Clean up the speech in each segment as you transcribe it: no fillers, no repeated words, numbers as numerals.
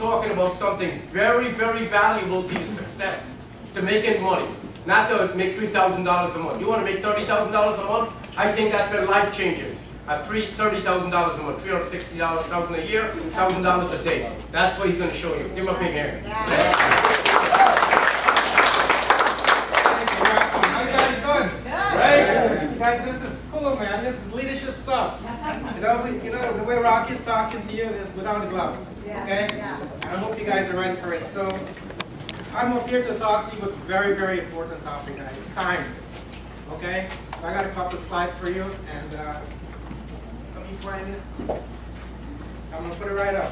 talking about something very, very valuable to your success, to making money, not to make $3,000 a month. You want to make $30,000 a month? I think that's their life changes. At $30,000 a month, $360,000 a year, $1,000 a day. That's what he's going to show you. Give him a big hand. How you guys doing? Right? Guys, this is cool, man. This is leadership stuff. You know, the way Rocky's talking to you is without the gloves. Okay? And I hope you guys are ready for it. So, I'm up here to talk to you about a very, very important topic, guys. Time. Okay? So I got a couple of slides for you, and let me find it. I'm gonna put it right up.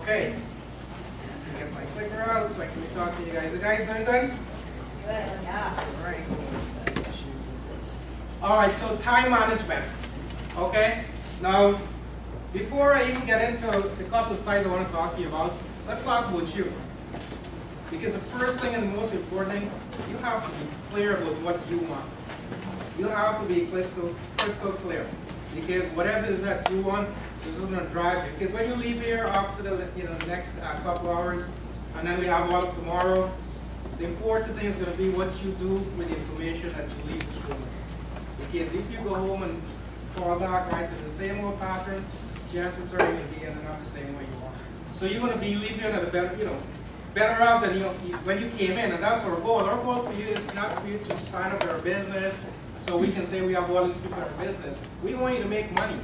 Okay. Get my clicker out so I can talk to you guys. The guys doing good? Alright. Alright, so time management. Okay? Now, before I even get into the couple of slides I want to talk to you about, let's talk about you. Because the first thing and the most important thing, you have to be clear about what you want. You have to be crystal clear. Because whatever it is that you want, this is going to drive you. Because when you leave here after the next couple hours, and then we have all of tomorrow, the important thing is going to be what you do with the information that you leave this room with. Because if you go home and fall back right to the same old pattern, chances are you're going to be ending up the same way you are. So you're going to be leaving at a better off than when you came in, and that's our goal. Our goal for you is not for you to sign up for our business so we can say we have all these people in our business. We want you to make money.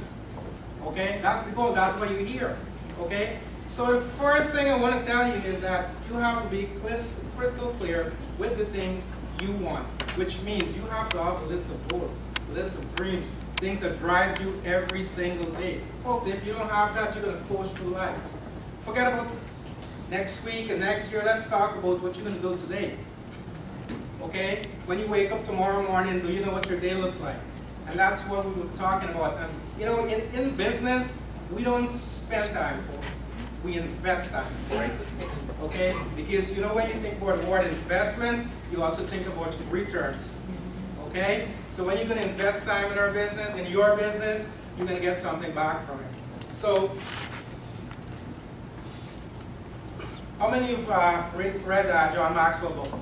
Okay? That's the goal. That's why you're here. Okay? So the first thing I want to tell you is that you have to be crystal clear with the things you want, which means you have to have a list of goals, a list of dreams, things that drives you every single day. Folks, if you don't have that, you're going to coast through life. Forget about next week and next year. Let's talk about what you're going to do today. Okay? When you wake up tomorrow morning, do you know what your day looks like? And that's what we were talking about. And you know, in business, we don't spend time, folks. We invest time, right? Okay? Because you know, when you think about the word investment, you also think about returns. Okay? So when you're going to invest time in our business, in your business, you're going to get something back from it. So, how many of you read John Maxwell books?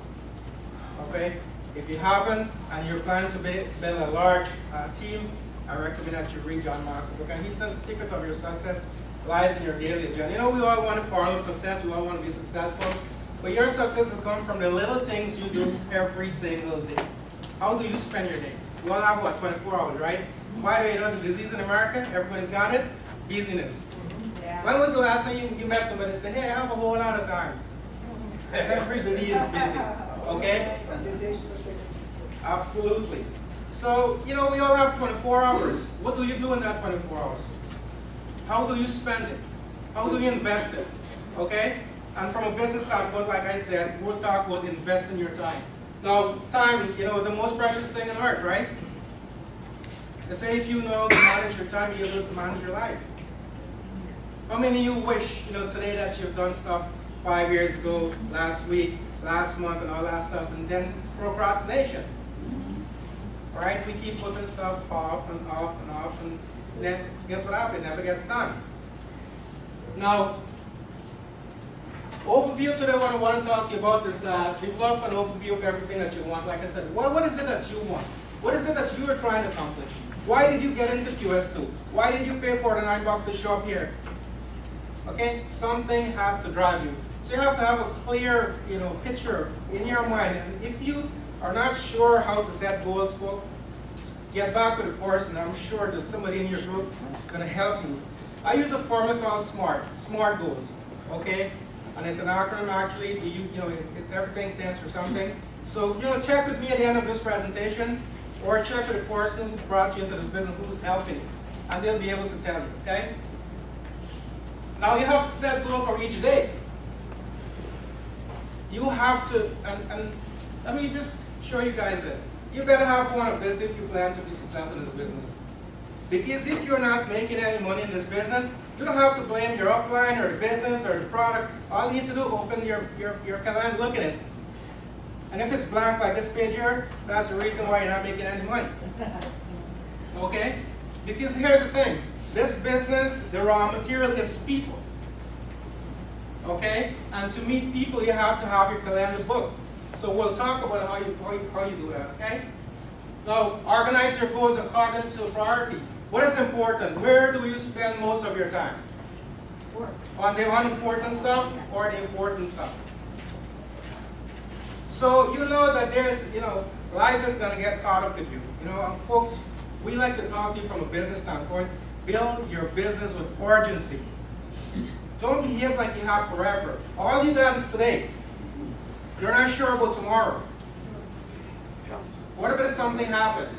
Okay? If you haven't, and you're planning to build a large team, I recommend that you read John Maxwell's book. And he says the secret of your success lies in your daily agenda. You know, we all want to follow success, we all want to be successful, but your success will come from the little things you do every single day. How do you spend your day? We all have, what, 24 hours, right? By the way, you know the disease in America? Everybody's got it? Busyness. Yeah. When was the last time you met somebody and said, hey, I have a whole lot of time? Everybody is busy. Okay? Absolutely. So, you know, we all have 24 hours. What do you do in that 24 hours? How do you spend it? How do you invest it? Okay? And from a business standpoint, like I said, we'll talk about investing your time. Now, time, you know, the most precious thing on earth, right? They say if you know to manage your time, you're able to manage your life. How many of you wish, you know, today that you've done stuff 5 years ago, last week, last month, and all that stuff, and then procrastination? Right? We keep putting stuff off and off and off, and then guess what happens? It never gets done. Now, overview today, what I want to talk to you about is develop an overview of everything that you want. Like I said, what is it that you want? What is it that you are trying to accomplish? Why did you get into QS2? Why did you pay $49 to show up here? Okay, something has to drive you. So you have to have a clear, you know, picture in your mind. And if you are not sure how to set goals, folks, get back with the course, and I'm sure that somebody in your group is going to help you. I use a formula called SMART goals. Okay, and it's an acronym actually. Everything stands for something. So, you know, check with me at the end of this presentation, or check with the person who brought you into this business, who's helping you, and they'll be able to tell you, okay? Now you have to set goals for each day. You have to, and let me just show you guys this. You better have one of this if you plan to be successful in this business. Because if you're not making any money in this business, you don't have to blame your upline or the business or the products. All you need to do is open your calendar, look at it. And if it's blank like this page here, that's the reason why you're not making any money. Okay? Because here's the thing. This business, the raw material is people. Okay? And to meet people, you have to have your calendar booked. So we'll talk about how you do that, okay? Now, organize your goals according to priority. What is important? Where do you spend most of your time? On the unimportant stuff or the important stuff? So you know that there's, life is going to get caught up with you. Folks, we like to talk to you from a business standpoint. Build your business with urgency. Don't behave like you have forever. All you got is today. You're not sure about tomorrow. What if something happened?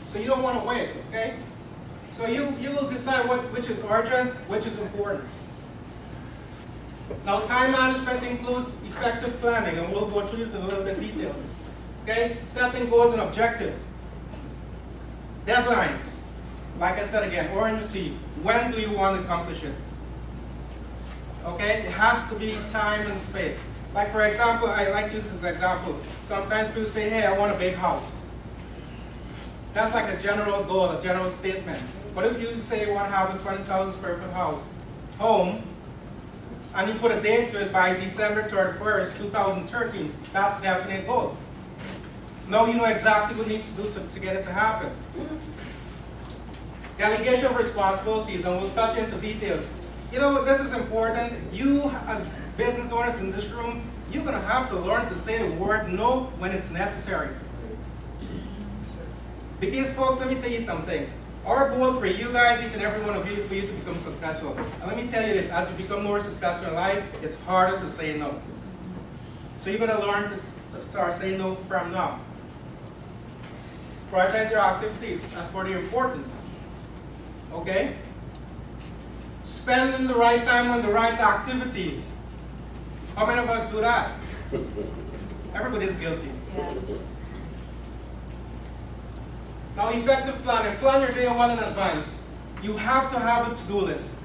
So you don't want to wait, okay? So you will decide which is urgent, which is important. Now, time management includes effective planning, and we'll go through this in a little bit detail. Okay? Setting goals and objectives. Deadlines. Like I said again, urgency. When do you want to accomplish it? Okay? It has to be time and space. Like for example, I like to use this example. Sometimes people say, hey, I want a big house. That's like a general goal, a general statement. But if you say you want to have a 20,000 square foot home, and you put a date to it by December 31st, 2013, that's a definite goal. Now you know exactly what you need to do to get it to happen. Delegation of responsibilities, and we'll touch into details. This is important. You, as business owners in this room, you're going to have to learn to say the word no when it's necessary. Because, folks, let me tell you something. Our goal for you guys, each and every one of you, is for you to become successful. And let me tell you this, as you become more successful in life, it's harder to say no. So you're going to learn to start saying no from now. Prioritize your activities as per their importance. Okay? Spending the right time on the right activities. How many of us do that? Everybody's guilty. Yeah. Now, effective planning. Plan your day well in advance. You have to have a to-do list.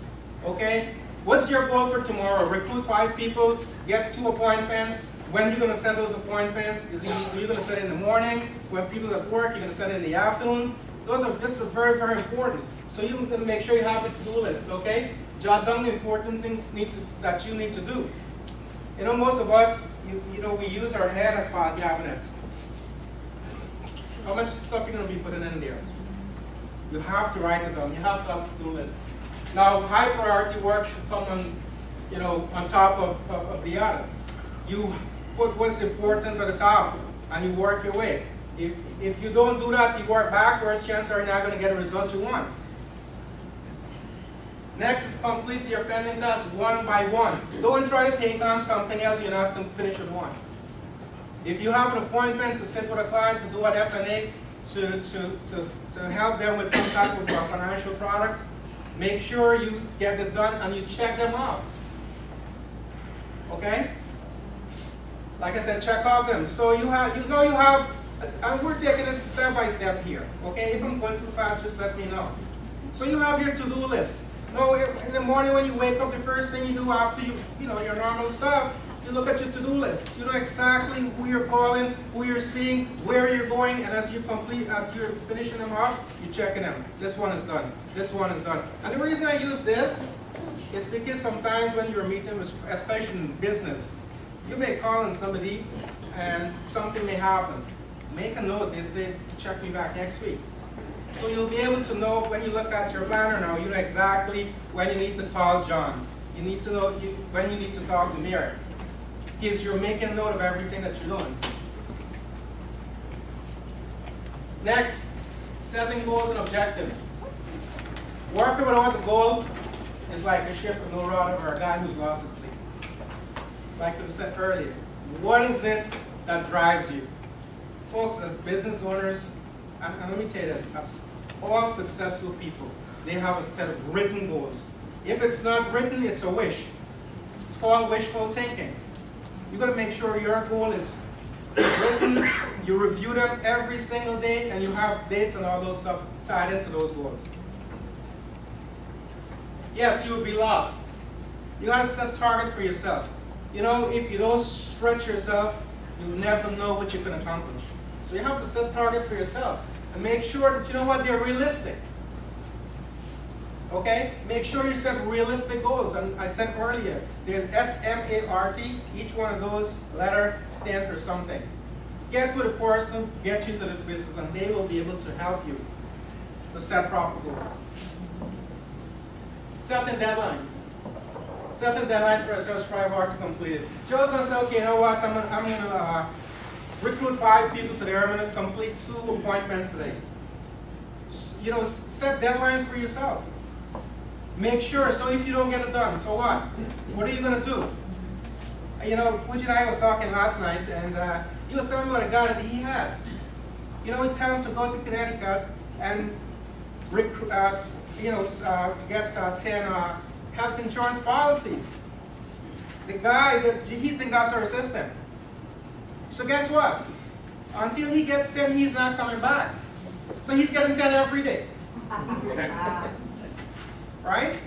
Okay? What's your goal for tomorrow? Recruit 5 people, get 2 appointments. When you're going to set those appointments? You're going to set it in the morning. When people at work, you're going to set it in the afternoon. This is very, very important. So you're going to make sure you have a to-do list, okay? Jot down the important things that you need to do. Most of us, we use our head as file cabinets. How much stuff you're going to be putting in there? You have to write it down. You have to have a to-do list. Now, high priority work should come on top of the other. You put what's important at the top, and you work your way. If you don't do that, you work backwards, chances are you're not going to get the result you want. Next is complete your pending tasks one by one. Don't try to take on something else you're not going to finish with one. If you have an appointment to sit with a client to do an F&A, to help them with some type of financial products, make sure you get it done and you check them off. Okay? Like I said, check off them. So you have, and we're taking this step by step here. Okay? If I'm going too fast, just let me know. So you have your to-do list. No, in the morning when you wake up, the first thing you do after your normal stuff, you look at your to-do list. You know exactly who you're calling, who you're seeing, where you're going, and as you're finishing them off, you're checking them. This one is done. This one is done. And the reason I use this is because sometimes when you're meeting, especially in business, you may call on somebody and something may happen. Make a note. They say, check me back next week. So you'll be able to know when you look at your planner now, you know exactly when you need to call John. You need to know when you need to talk to Mary. Because you're making note of everything that you're doing. Next, setting goals and objectives. Working without a goal is like a ship with no rudder or a guy who's lost at sea. Like I said earlier, what is it that drives you? Folks, as business owners, and let me tell you this, as all successful people, they have a set of written goals. If it's not written, it's a wish. It's called wishful thinking. You've got to make sure your goal is written, You review them every single day, and you have dates and all those stuff tied into those goals. Yes, you will be lost. You gotta set targets for yourself. You know, if you don't stretch yourself, you'll never know what you can accomplish. So you have to set targets for yourself and make sure that, you know what, they're realistic. Okay? Make sure you set realistic goals. And I said earlier, there's S-M-A-R-T. Each one of those letters stands for something. Get to the person, get you to this business, and they will be able to help you to set proper goals. Setting deadlines. Setting deadlines for ourselves, strive hard to complete it. Just and say, okay, you know what, I'm gonna recruit 5 people today, I'm gonna complete 2 appointments today. You know, set deadlines for yourself. Make sure, so if you don't get it done, so what? What are you gonna do? You know, Fuji and I was talking last night, and he was telling me about a guy that he has. You know, he tell him to go to Connecticut and recruit, get 10 health insurance policies. The guy, he thinks that's our system. So guess what? Until he gets 10, he's not coming back. So he's getting 10 every day. Right?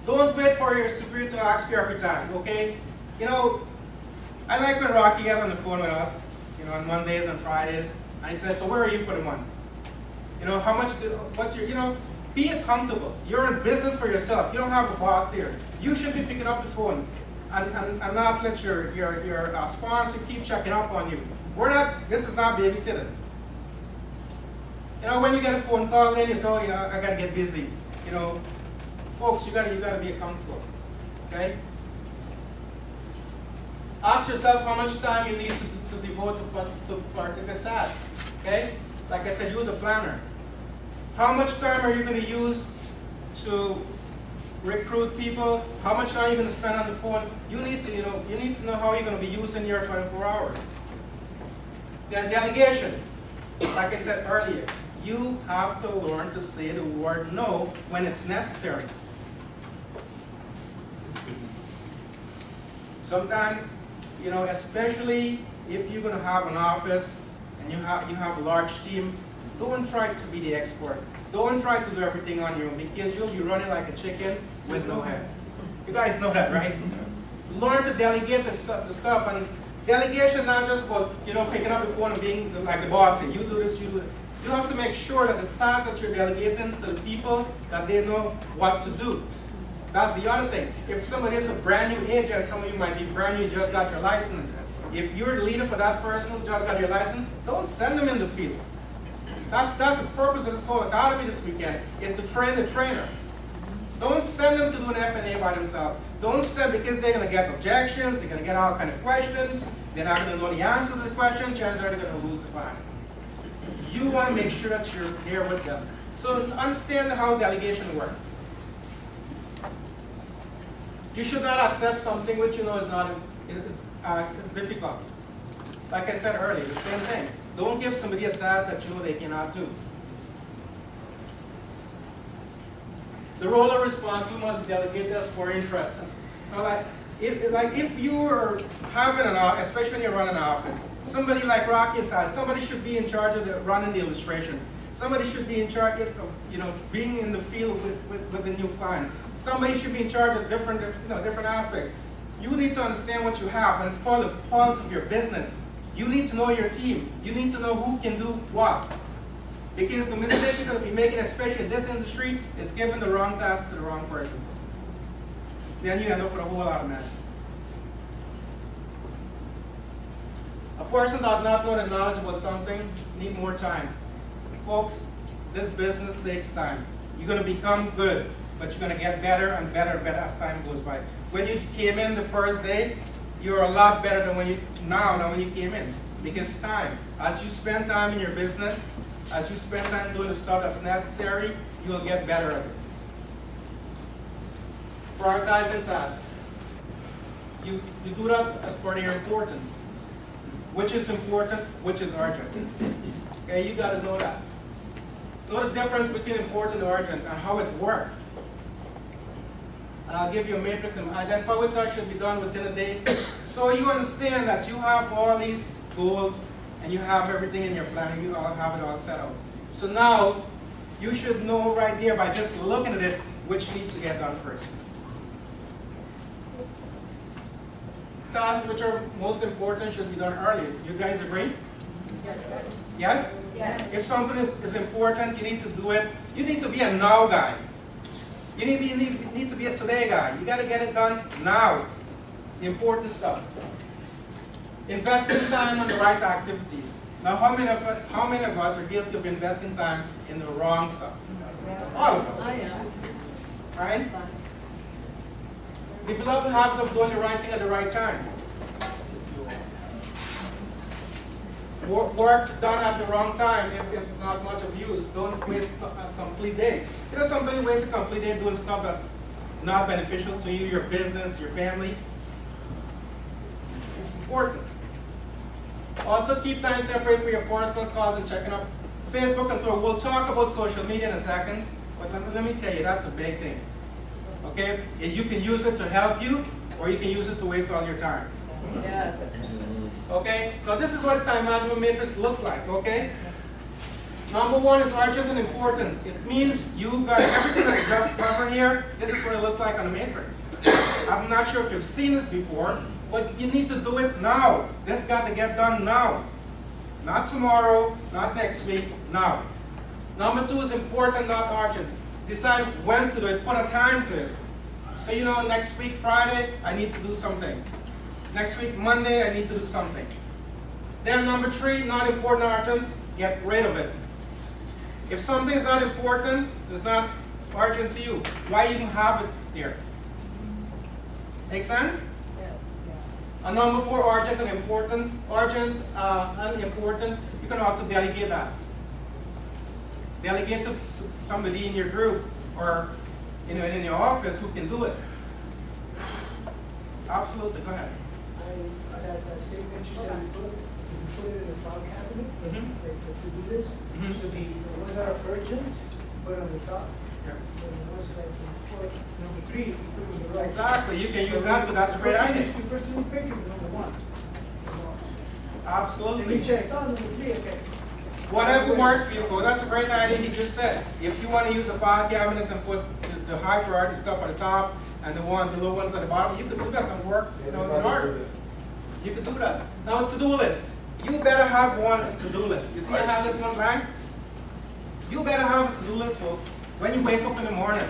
Don't wait for your superior to ask you every time, okay? You know, I like when Rocky gets on the phone with us, you know, on Mondays and Fridays, and he says, so where are you for the month? You know, how much, what's your, you know, be accountable. You're in business for yourself. You don't have a boss here. You should be picking up the phone and not let your sponsor keep checking up on you. This is not babysitting. You know, when you get a phone call, then you say, oh, you know, I gotta get busy. You know, folks, you gotta be accountable. Okay? Ask yourself how much time you need to devote to particular task. Okay? Like I said, use a planner. How much time are you going to use to recruit people? How much time are you going to spend on the phone? You need to know how you're going to be using your 24 hours. Then delegation. Like I said earlier, you have to learn to say the word no when it's necessary. Sometimes, you know, especially if you're going to have an office and you have a large team, don't try to be the expert. Don't try to do everything on your own, because you'll be running like a chicken with no head. You guys know that, right? Learn to delegate the stuff. And delegation not just about, you know, picking up the phone and being like the boss. You do this, you do that. You have to make sure that the tasks that you're delegating to the people, that they know what to do. That's the other thing. If somebody is a brand new agent, some of you might be brand new, just got your license. If you're the leader for that person who just got your license, don't send them in the field. That's the purpose of this whole academy this weekend, is to train the trainer. Don't send them to do an F&A by themselves. Don't send, because they're going to get objections, they're going to get all kind of questions, they're not going to know the answer to the question, chances are they're going to lose the client. You want to make sure that you're there with them. So understand how delegation works. You should not accept something which you know is not difficult. Like I said earlier, the same thing. Don't give somebody a task that you know they cannot do. The role of responsibility must be delegated as for interests. Now, if you're having an office, especially when you're running an office, somebody like Rocky inside, somebody should be in charge of running the illustrations. Somebody should be in charge of, you know, being in the field with the new client. Somebody should be in charge of different aspects. You need to understand what you have, and it's called the pulse of your business. You need to know your team. You need to know who can do what. Because the mistake you're going to be making, especially in this industry, is giving the wrong task to the wrong person. Then you end up with a whole lot of mess. A person does not know the knowledge about something, need more time. Folks, this business takes time. You're going to become good, but you're going to get better and better and better as time goes by. When you came in the first day, you're a lot better than when you came in. Because time, as you spend time in your business, as you spend time doing the stuff that's necessary, you'll get better at it. Prioritizing tasks. You do that as part of your importance. Which is important, which is urgent. Okay, you got to know that. Know the difference between important and urgent and how it works. And I'll give you a matrix and identify which task should be done within a day. So you understand that you have all these goals, and you have everything in your plan, you all have it all set out. So now, you should know right there by just looking at it, which needs to get done first. Tasks which are most important should be done early. You guys agree? Yes? Yes. If something is important, you need to do it. You need to be a now guy. You need to be a today guy. You got to get it done now. The important stuff. Investing time on the right activities. Now, how many of us are guilty of investing time in the wrong stuff? All of us. Right? Develop the habit of doing the right thing at the right time. Work done at the wrong time if it's not much of use. Don't waste a complete day. You know, sometimes you waste a complete day doing stuff that's not beneficial to you, your business, your family. It's important. Also, keep time separate for your personal calls and checking up Facebook and Twitter. We'll talk about social media in a second, but let me tell you, that's a big thing. Okay? You can use it to help you, or you can use it to waste all your time. Yes. Okay? So this is what time management matrix looks like, okay? Number one is urgent and important. It means you got everything that I just covered here. This is what it looks like on the matrix. I'm not sure if you've seen this before, but you need to do it now. This got to get done now. Not tomorrow, not next week, now. Number two is important, not urgent. Decide when to do it, put a time to it. So you know, next week, Friday, I need to do something. Next week, Monday, I need to do something. Then number three, not important or urgent, get rid of it. If something is not important, it's not urgent to you, why even have it there? Make sense? Yes. And number four, urgent and important. Urgent and important, you can also delegate that. Delegate to somebody in your group or in your office who can do it. Absolutely, go ahead. I got that same picture that you put it in a file cabinet, like the to-do list. So the ones that are urgent, put it on the top. Yeah. And the ones like number three, you put it on the right. Exactly, you can use that, so that's a great idea. First thing you pick is number one. And Absolutely. you check, oh, number three, okay. Whatever works for you, folks. That's a great idea he just said. If you want to use a file cabinet and put the high priority stuff at the top and the low ones at the bottom, you could do that and work, in order. You could do that. Now, to-do list. You better have one to-do list. You see I have this one line? You better have a to-do list, folks. When you wake up in the morning,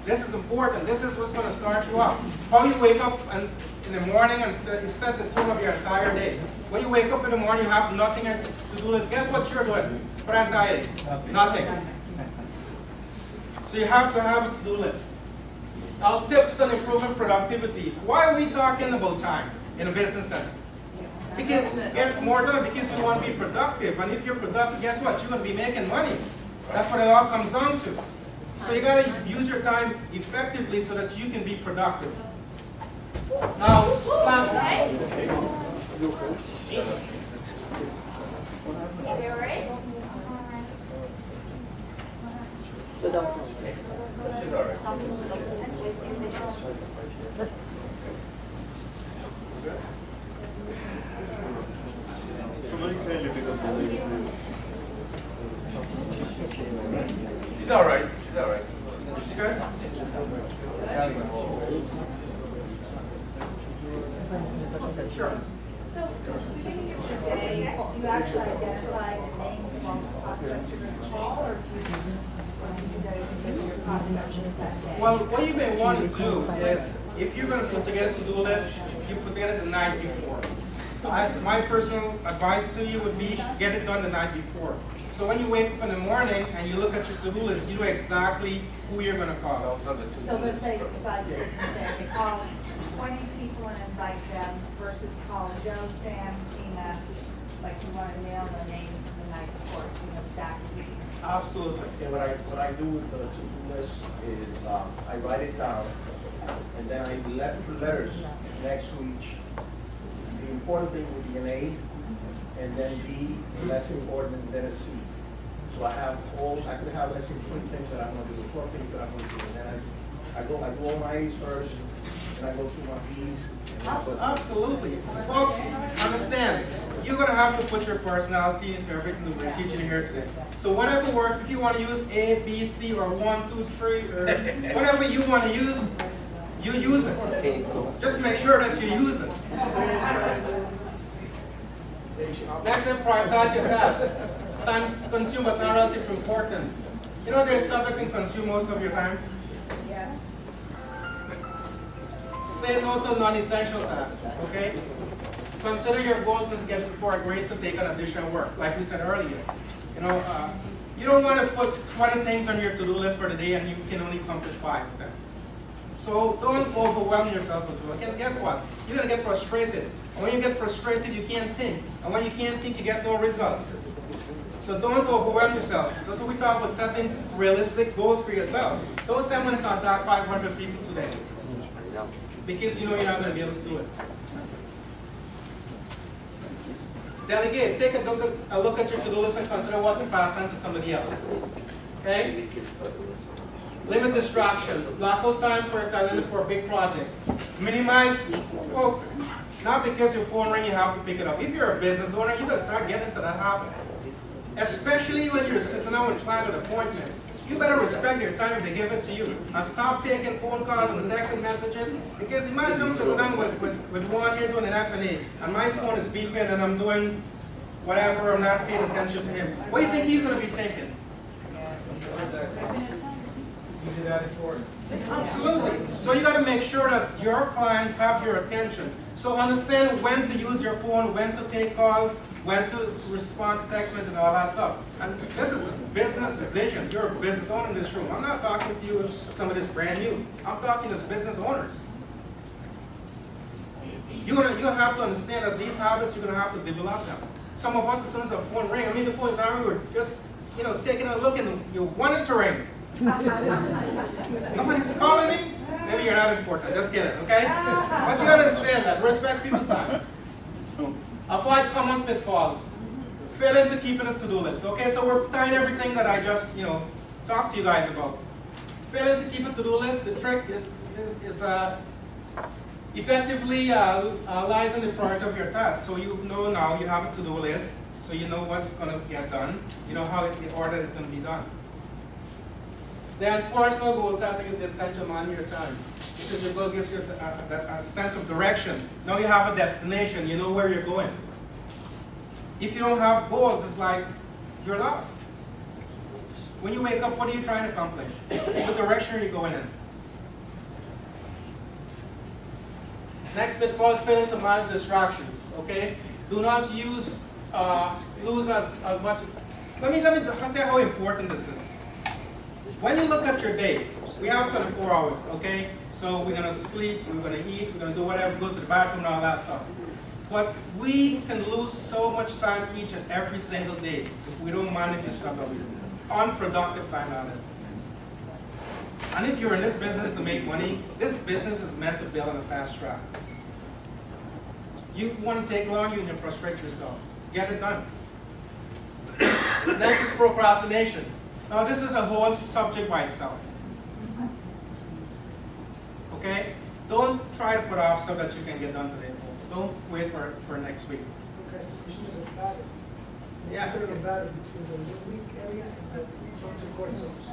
this is important. This is what's going to start you off. How you wake up in the morning and it sets the tone of your entire day. When you wake up in the morning, you have nothing to do list. Guess what you're doing for the entire day? Nothing. So you have to have a to-do list. Now, tips on improving productivity. Why are we talking about time in a business center? Because get more done because you want to be productive. And if you're productive, guess what? You're going to be making money. That's what it all comes down to. So you got to use your time effectively so that you can be productive. Now, plan. She's all right. She's all right. She's good? Sure. So, beginning of your day, you actually identify the names of all the prospects you're going to call, or do you go your prospects that day? Well, what you may want to do is, if you're going to put together a to-do list, you put together the night before. My personal advice to you would be, get it done the night before. So when you wake up in the morning and you look at your to-do list, you know exactly who you're going to call. So let's say, besides, say, call 20 people and invite them versus call Joe, Sam, Tina, like you want to nail the names the night before, so you know exactly who you're going to call. Absolutely. Okay, what I do with the to-do list is I write it down, and then I left letters next to each. The important thing would be an A, and then B, less important, and then a C. So I have all, I could have, let's say, 20 things that I'm going to do, 4 things that I'm going to do, and then I do all my A's first, and I go through my fees. Absolutely. Folks, understand, you're going to have to put your personality into everything that we're teaching you here today. So whatever works, if you want to use A, B, C, or 1, 2, 3, or whatever you want to use, you use it. Just make sure that you use it. Next thing, prioritize your tasks. Time's consumed but not relatively important. You know there's stuff that can consume most of your time? Yes. Say no to non-essential tasks, okay? Consider your goals and schedule before agreeing to take on additional work, like we said earlier. You know, you don't want to put 20 things on your to-do list for the day and you can only accomplish 5 of them. So don't overwhelm yourself as well. And guess what? You're going to get frustrated. And when you get frustrated, you can't think. And when you can't think, you get no results. So don't overwhelm yourself. That's what we talk about, setting realistic goals for yourself. Don't say I'm going to contact 500 people today, because you know you're not going to be able to do it. Delegate. Take a look at your to-do list and consider what to pass on to somebody else. Okay? Limit distractions. Block out time for a calendar for big projects. Minimize, folks, not because your phone rings, you have to pick it up. If you're a business owner, you better start getting into that habit. Especially when you're sitting down with clients with appointments. You better respect your time if they give it to you. And stop taking phone calls and texting messages. Because imagine I'm sitting down with one here doing an F&A, and my phone is beeping and I'm doing whatever, I'm not paying attention to him. What do you think he's going to be thinking? Absolutely. So you got to make sure that your client have your attention. So understand when to use your phone, when to take calls, when to respond to text messages and all that stuff. And this is a business decision. You're a business owner in this room. I'm not talking to you as somebody that's brand new. I'm talking as business owners. You have to understand that these habits, you're going to have to develop them. Some of us, as soon as the phone rings, I mean, the phone is not ringing, we're just, taking a look and you want it to ring. Nobody's calling me? Maybe you're not important. Just get it, okay? But you understand that. Respect people's time. Avoid common pitfalls. Failing to keep in a to-do list. Okay, so we're tying everything that I just, talked to you guys about. Failing to keep a to-do list, the trick is effectively lies in the priority of your task. So you know now you have a to-do list, so you know what's going to get done. You know how the order is going to be done. Then personal goals, I think, is the essential man your time. Because your goal gives you a sense of direction. Now you have a destination, you know where you're going. If you don't have goals, it's like you're lost. When you wake up, what are you trying to accomplish? What direction are you going in? Next pitfall is failing to manage distractions. Okay? Do not lose as much. Let me tell you how important this is. When you look at your day, we have 24 hours, okay? So we're going to sleep, we're going to eat, we're going to do whatever, go to the bathroom and all that stuff. But we can lose so much time each and every single day if we don't manage this stuff. Unproductive time, that is. And if you're in this business to make money, this business is meant to build on a fast track. You want to take long, you're going to frustrate yourself. Get it done. Next is procrastination. Now this is a whole subject by itself. Okay? Don't try to put off stuff that you can get done today. Don't wait for next week. Okay, this is a battle. Yeah. Consider a battle between the midweek area and the court zones.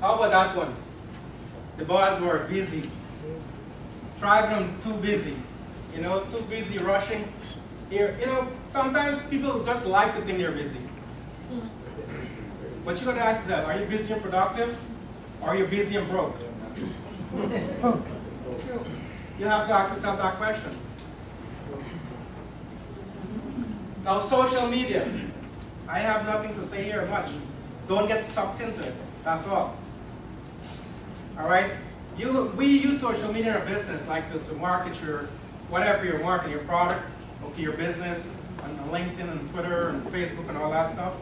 How about that one? The boys were busy. Try them too busy. Too busy rushing. Here, sometimes people just like to think they're busy. But you got to ask yourself, are you busy and productive? Or are you busy and broke? You have to ask yourself that question. Now, social media. I have nothing to say here much. Don't get sucked into it. That's all. All right? We use social media in our business, like to market whatever you're marketing, your product, okay, your business, on LinkedIn and Twitter and Facebook and all that stuff.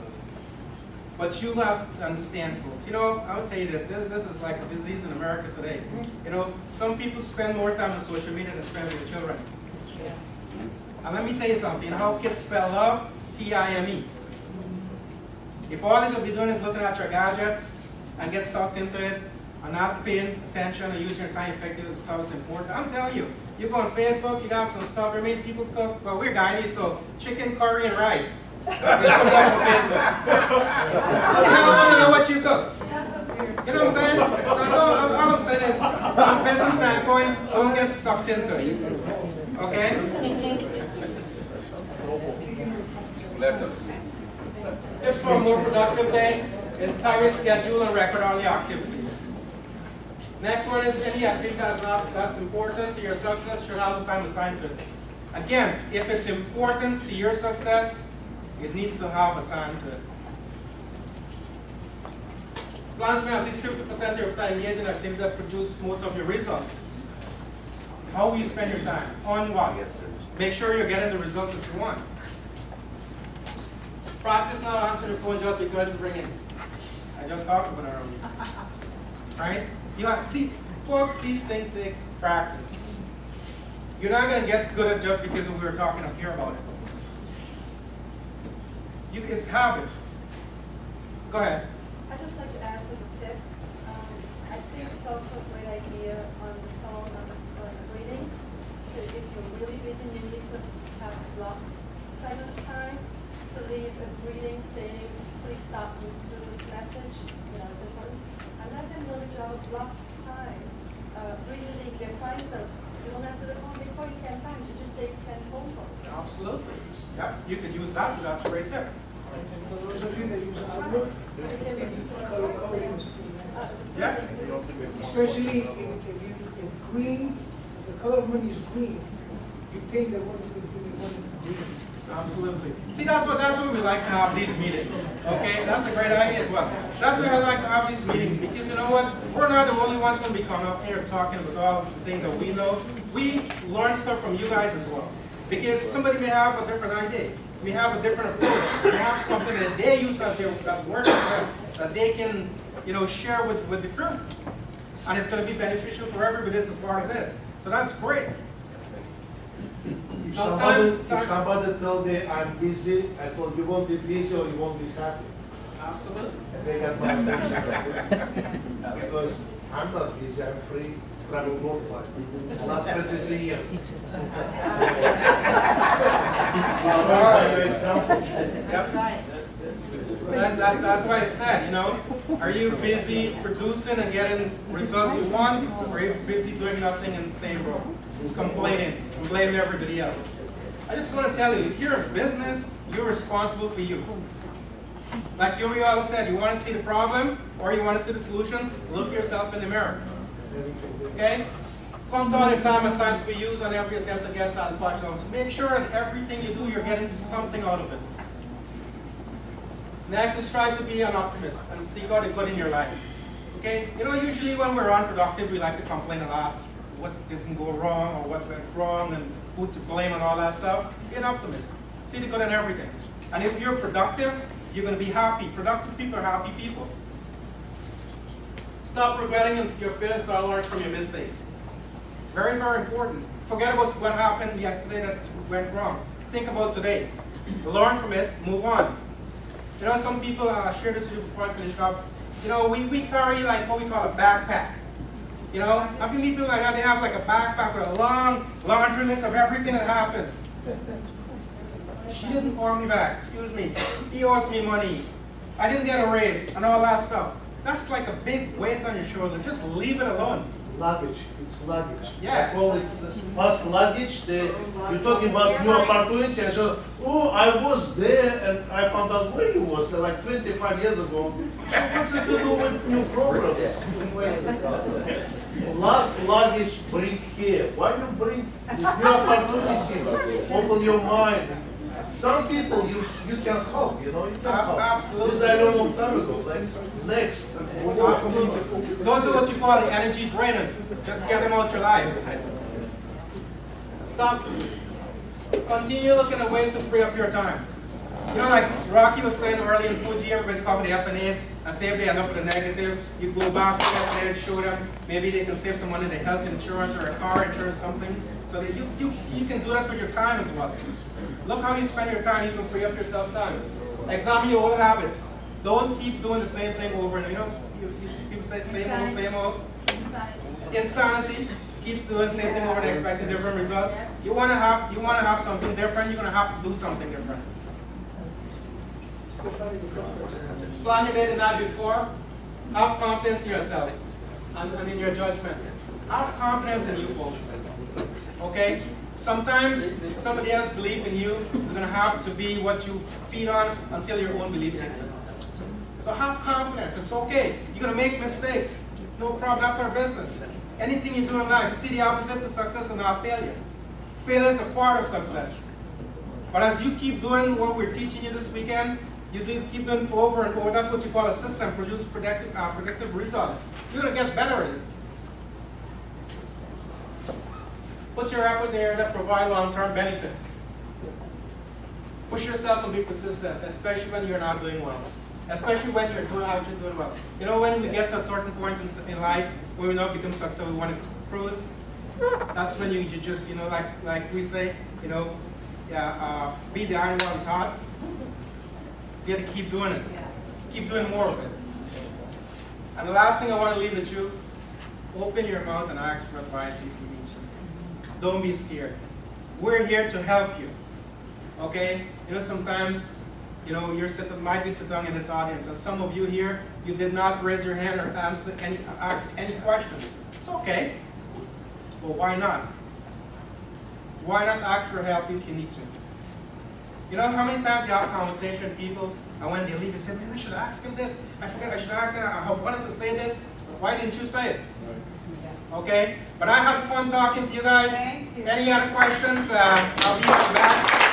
But you have to understand, folks. I would tell you this is like a disease in America today. Some people spend more time on social media than spend with their children. And let me tell you something. How kids spell love? T-I-M-E. If all you're gonna be doing is looking at your gadgets and get sucked into it and not paying attention and using your time effectively, the stuff is important. I'm telling you, you go on Facebook, you got some stuff, I mean, people cook, well, we're Guyanese, so chicken, curry, and rice. You put that on Facebook. I want to know what you cook. You know what I'm saying? So all I'm saying is, from a business standpoint, don't get sucked into it. Okay? Tips for a more productive day is carry a schedule and record all the activities. Next one is any activity that's important to your success should have the time assigned to it. Again, if it's important to your success, it needs to have a time to it. Plan to spend at least 50% of your time engaged in activities that produce most of your results. How will you spend your time? On what? Make sure you're getting the results that you want. Practice not answering the phone just because it's ringing. I just talked about it earlier. Right? You have, folks, these things take practice. You're not going to get good at just because we were talking up here about it. It's habits. Go ahead. I'd just like to add to the tips. I think it's also a great idea on the phone, on the reading. So if you're really busy, you need to have a block side of the time to leave a greeting stating, please stop and do this message. You know, it's important. And let them know that you have a block time. Really get clients that you don't answer the phone before you 10 times. You just say 10 phone calls. Absolutely. Yeah, you could use that. That's a great tip. And for those of you that use Outlook, color coding, Yeah. especially if green, if the color of money is green, you think that one is going to be one green. Absolutely. See, that's what we like to have these meetings. Okay, that's a great idea as well. That's why I like to have these meetings because you know what? We're not the only ones going to be coming up here talking about all the things that we know. We learn stuff from you guys as well. Because somebody may have a different idea. We have a different approach. We have something that they use that's working for them, that they can, share with the group. And it's going to be beneficial for everybody that's a part of this. So that's great. If somebody tell me I'm busy, I told you won't be busy or you won't be happy. Absolutely. And they got my attention. Because I'm not busy, I'm free. Travel worldwide. The last 23 years. That's what I said, Are you busy producing and getting results you want, or are you busy doing nothing and staying broke? Complaining and blaming everybody else. I just want to tell you, if you're a business, you're responsible for you. Like you always said, you want to see the problem or you want to see the solution, look yourself in the mirror. Okay? Compounding time is time to be used on every attempt to get satisfaction. So make sure that everything you do, you're getting something out of it. Next is try to be an optimist and seek out the good in your life. Okay? Usually when we're unproductive, we like to complain a lot. What didn't go wrong or what went wrong and who to blame and all that stuff. Be an optimist. See the good in everything. And if you're productive, you're going to be happy. Productive people are happy people. Stop regretting your failures, start learning from your mistakes. Very, very important. Forget about what happened yesterday that went wrong. Think about today. Learn from it, move on. Some people, I shared this with you before I finished up. We carry like what we call a backpack. I've seen people like that, they have like a backpack with a long laundry list of everything that happened. She didn't owe me back, excuse me. He owes me money. I didn't get a raise and all that stuff. That's like a big weight on your shoulder. Just leave it alone. Luggage, it's luggage. Yeah. Well, it's past luggage. You're talking about new opportunity. And so, I was there and I found out where you was like 25 years ago. What's it to do with new programs? Last luggage, bring here. Why you bring this new opportunity? Open your mind. Some people you can help, you can help. Absolutely. This I know long time ago. Like, next. Those are what you call the energy drainers. Just get them out your life. Stop. Continue looking at ways to free up your time. Like Rocky was saying earlier in Fuji, everybody cover the FNAs and say if they end up with a negative, you go back to the FNA and show them maybe they can save some money in the health insurance or a car insurance or something. So that you can do that with your time as well. Look how you spend your time, you can free up yourself time. Examine your old habits. Don't keep doing the same thing over and people say same old. Insanity keeps doing the same thing over and expecting different results. You wanna have something different, you're gonna have to do something different. Plan your day the night before. Have confidence in yourself and in your judgment. Have confidence in you folks. Okay? Sometimes somebody else's belief in you is going to have to be what you feed on until your own belief gets it. So have confidence. It's okay. You're going to make mistakes. No problem. That's our business. Anything you do in life, you see the opposite to success is not failure. Failure is a part of success. But as you keep doing what we're teaching you this weekend, keep doing over and over. That's what you call a system, produce predictive results. You're going to get better at it. Put your effort there that provide long-term benefits. Push yourself and be persistent, especially when you're not doing well. Especially when you're actually doing well. You know, when we get to a certain point in life where we now become successful, we want to cruise. That's when you just, like we say, be the iron while it's hot. You have to keep doing it. Keep doing more of it. And the last thing I want to leave with you, open your mouth and ask for advice if you need to. Don't be scared. We're here to help you. Okay? Sometimes, you might be sitting down in this audience, and some of you here, you did not raise your hand or ask any questions. It's okay. Well, why not? Why not ask for help if you need to? You know how many times you have conversation with people, and when they leave, you say, man, I should ask him this. I forget I should ask him. I wanted to say this. Why didn't you say it? Okay? But I had fun talking to you guys. Thank you. Any other questions? I'll be back.